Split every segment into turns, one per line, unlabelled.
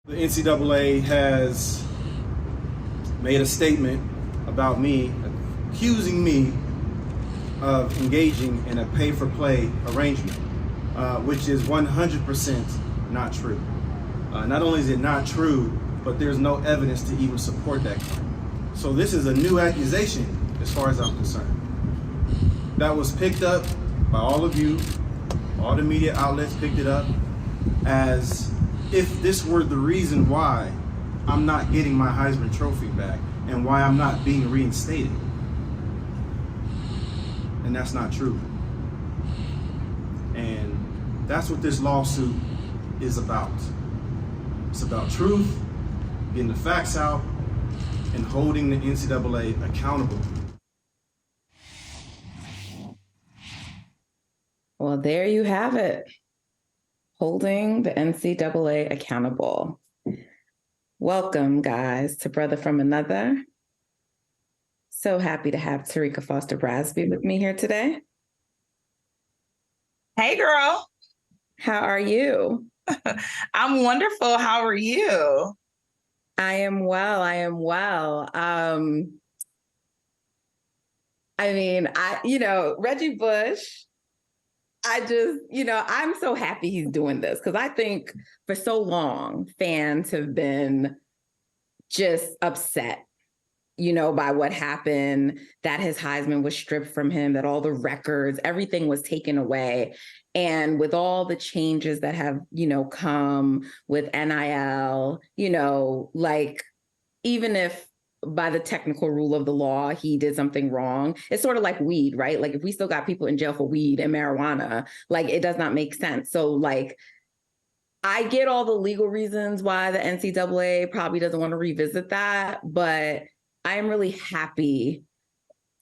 The NCAA has made a statement about me, accusing me of engaging in a pay-for-play arrangement, which is 100% not true. Not only is it not true, but there's no evidence to even support that claim. So this is a new accusation as far as I'm concerned. That was picked up by all of you, all the media outlets picked it up as if this were the reason why I'm not getting my Heisman Trophy back and why I'm not being reinstated. And that's not true. And that's what this lawsuit is about. It's about truth, getting the facts out, and holding the NCAA accountable.
Well, there you have it. Holding the NCAA accountable. Welcome, guys, to Brother from Another. So happy to have Terrika Foster-Brasby with me here today.
Hey, girl.
How are you?
I'm wonderful. How are you?
I am well. Reggie Bush, I'm so happy he's doing this because I think for so long, fans have been just upset, by what happened, that his Heisman was stripped from him, that all the records, everything was taken away. And with all the changes that have, come with NIL, even if by the technical rule of the law, he did something wrong. It's sort of like weed, right? Like if we still got people in jail for weed and marijuana, it does not make sense. So I get all the legal reasons why the NCAA probably doesn't want to revisit that, but I am really happy.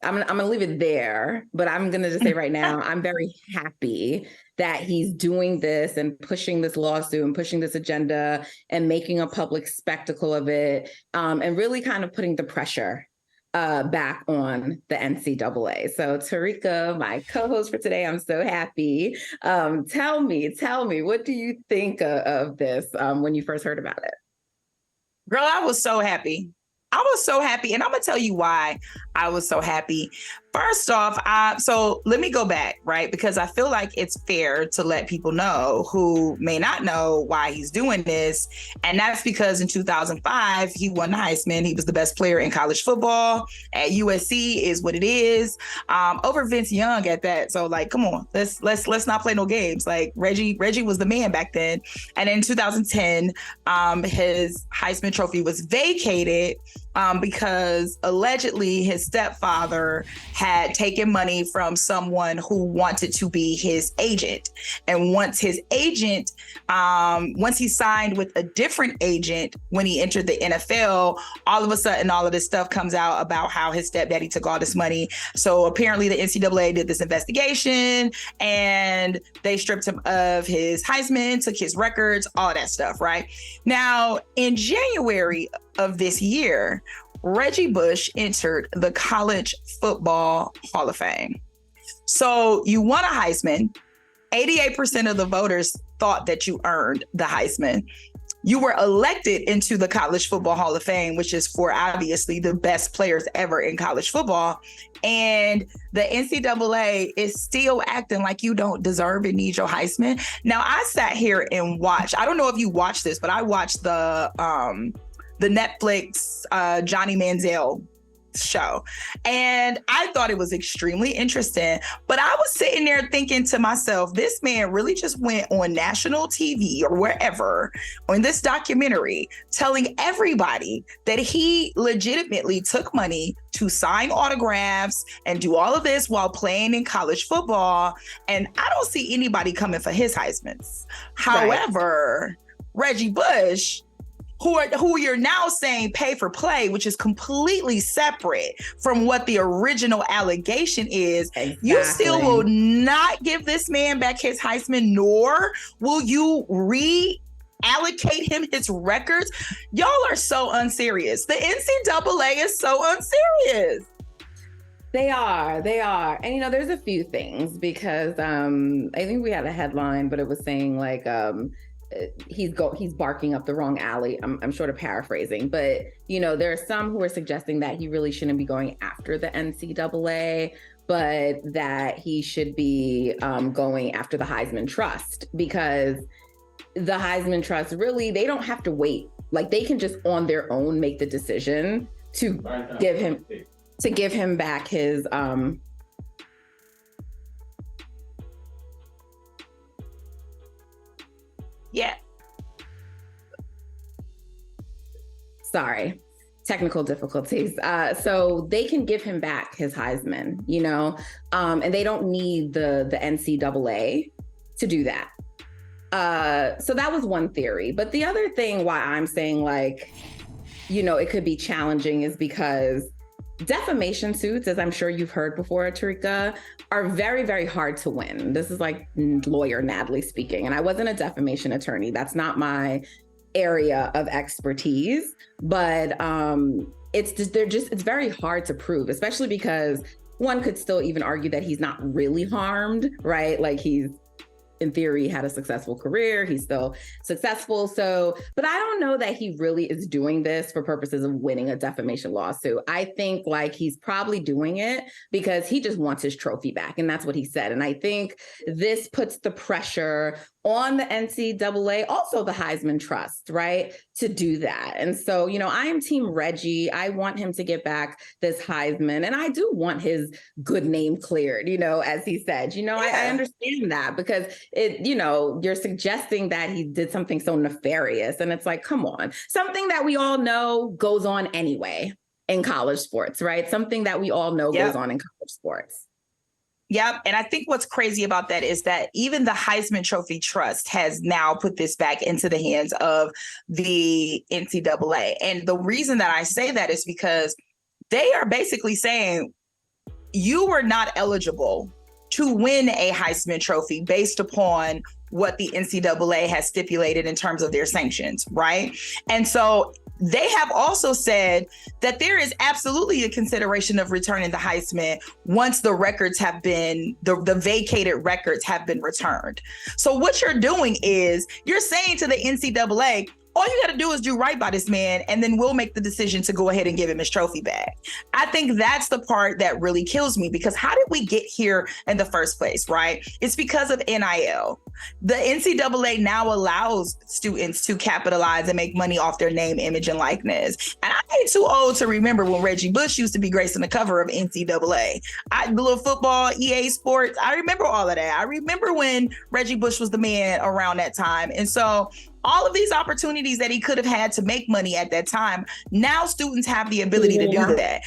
I'm going to leave it there, but I'm going to just say right now, I'm very happy that he's doing this and pushing this lawsuit and pushing this agenda and making a public spectacle of it, and really kind of putting the pressure back on the NCAA. So Terrika, my co-host for today, I'm so happy. Tell me, what do you think of this when you first heard about it?
Girl, I was so happy. And I'm going to tell you why I was so happy. First off, so let me go back, right? Because I feel like it's fair to let people know who may not know why he's doing this. And that's because in 2005, he won the Heisman. He was the best player in college football at USC is what it is, over Vince Young at that. So come on, let's not play no games. Reggie was the man back then. And in 2010, his Heisman Trophy was vacated because allegedly his stepfather had taken money from someone who wanted to be his agent. And once his agent, once he signed with a different agent when he entered the NFL, all of a sudden all of this stuff comes out about how his stepdaddy took all this money. So apparently the NCAA did this investigation and they stripped him of his Heisman, took his records, all that stuff, right? Now, in January of this year, Reggie Bush entered the College Football Hall of Fame. So you won a Heisman. 88% of the voters thought that you earned the Heisman. You were elected into the College Football Hall of Fame, which is for obviously the best players ever in college football. And the NCAA is still acting like you don't deserve and need your Heisman. Now, I sat here and watched. I don't know if you watched this, but I watched the Netflix Johnny Manziel show. And I thought it was extremely interesting. But I was sitting there thinking to myself, this man really just went on national TV or wherever on this documentary telling everybody that he legitimately took money to sign autographs and do all of this while playing in college football. And I don't see anybody coming for his Heismans. However, Reggie Bush, who you're now saying pay for play, which is completely separate from what the original allegation is. Exactly. You still will not give this man back his Heisman, nor will you reallocate him his records. Y'all are so unserious. The NCAA is so unserious.
They are. And, there's a few things because I think we had a headline, but it was saying he's barking up the wrong alley. I'm sort of paraphrasing, but there are some who are suggesting that he really shouldn't be going after the NCAA, but that he should be going after the Heisman Trust, because the Heisman Trust, really, they don't have to wait. Like, they can just on their own make the decision to give him back his
yeah.
Sorry, technical difficulties. So they can give him back his Heisman, and they don't need the NCAA to do that. So that was one theory. But the other thing why I'm saying, like, it could be challenging is because defamation suits, as I'm sure you've heard before, Terrika, are very, very hard to win. This is like lawyer Natalie speaking. And I wasn't a defamation attorney. That's not my area of expertise. But it's very hard to prove, especially because one could still even argue that he's not really harmed, right? Like, he's, in theory, had a successful career. He's still successful. So, but I don't know that he really is doing this for purposes of winning a defamation lawsuit. I think, like, he's probably doing it because he just wants his trophy back. And that's what he said. And I think this puts the pressure on the NCAA, also the Heisman Trust, right, to do that. And so, I am Team Reggie. I want him to get back this Heisman. And I do want his good name cleared, as he said. I understand that, because you're suggesting that he did something so nefarious. And it's like, come on, something that we all know goes on anyway in college sports, right? Something that we all know goes on in college sports.
Yep. And I think what's crazy about that is that even the Heisman Trophy Trust has now put this back into the hands of the NCAA. And the reason that I say that is because they are basically saying you were not eligible to win a Heisman Trophy based upon what the NCAA has stipulated in terms of their sanctions, right? And so they have also said that there is absolutely a consideration of returning the Heisman once the records have been, the vacated records have been returned. So what you're doing is you're saying to the NCAA, all you got to do is do right by this man, and then we'll make the decision to go ahead and give him his trophy back. I think that's the part that really kills me, because how did we get here in the first place, right? It's because of NIL. The NCAA now allows students to capitalize and make money off their name, image, and likeness. And I ain't too old to remember when Reggie Bush used to be gracing the cover of NCAA. The little football, EA Sports, I remember all of that. I remember when Reggie Bush was the man around that time. And so all of these opportunities that he could have had to make money at that time, now students have the ability to do that.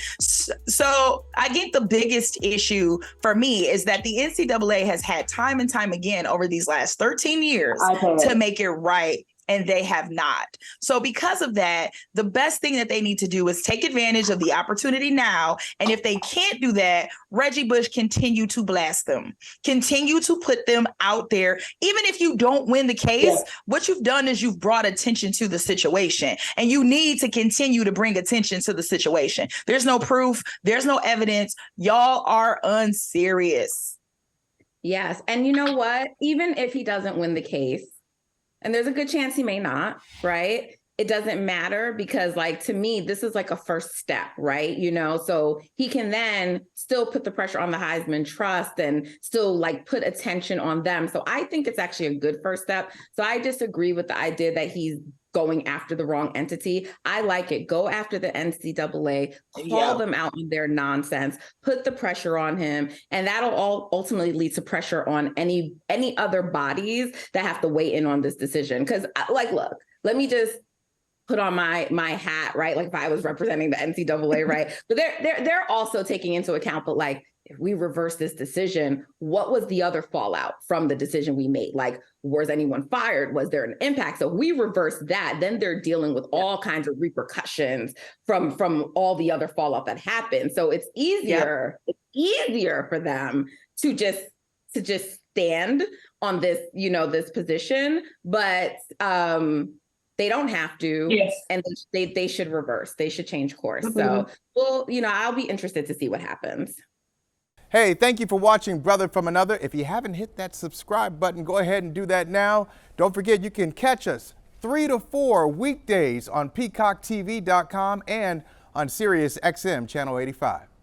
So I think the biggest issue for me is that the NCAA has had time and time again over these last 13 years to make it right, and they have not. So because of that, the best thing that they need to do is take advantage of the opportunity now. And if they can't do that, Reggie Bush, continue to blast them, continue to put them out there. Even if you don't win the case, what you've done is you've brought attention to the situation, and you need to continue to bring attention to the situation. There's no proof. There's no evidence. Y'all are unserious.
Yes. And you know what? Even if he doesn't win the case, and there's a good chance he may not, right? It doesn't matter, because, like, to me, this is like a first step, right? So he can then still put the pressure on the Heisman Trust and still, like, put attention on them. So I think it's actually a good first step. So I disagree with the idea that he's going after the wrong entity. I like it. Go after the NCAA, call them out on their nonsense, put the pressure on him, and that'll all ultimately lead to pressure on any other bodies that have to weigh in on this decision. Because, like, look, let me just put on my hat, right? Like, if I was representing the NCAA, right? But they're also taking into account, but, like, if we reverse this decision, what was the other fallout from the decision we made? Like, was anyone fired? Was there an impact? So if we reverse that, then they're dealing with all kinds of repercussions from all the other fallout that happened. So it's easier, for them to just stand on this, this position, but they don't have to.
Yes.
And they should reverse. They should change course. So, well, I'll be interested to see what happens.
Hey, thank you for watching Brother from Another. If you haven't hit that subscribe button, go ahead and do that now. Don't forget you can catch us 3 to 4 weekdays on PeacockTV.com and on Sirius XM Channel 85.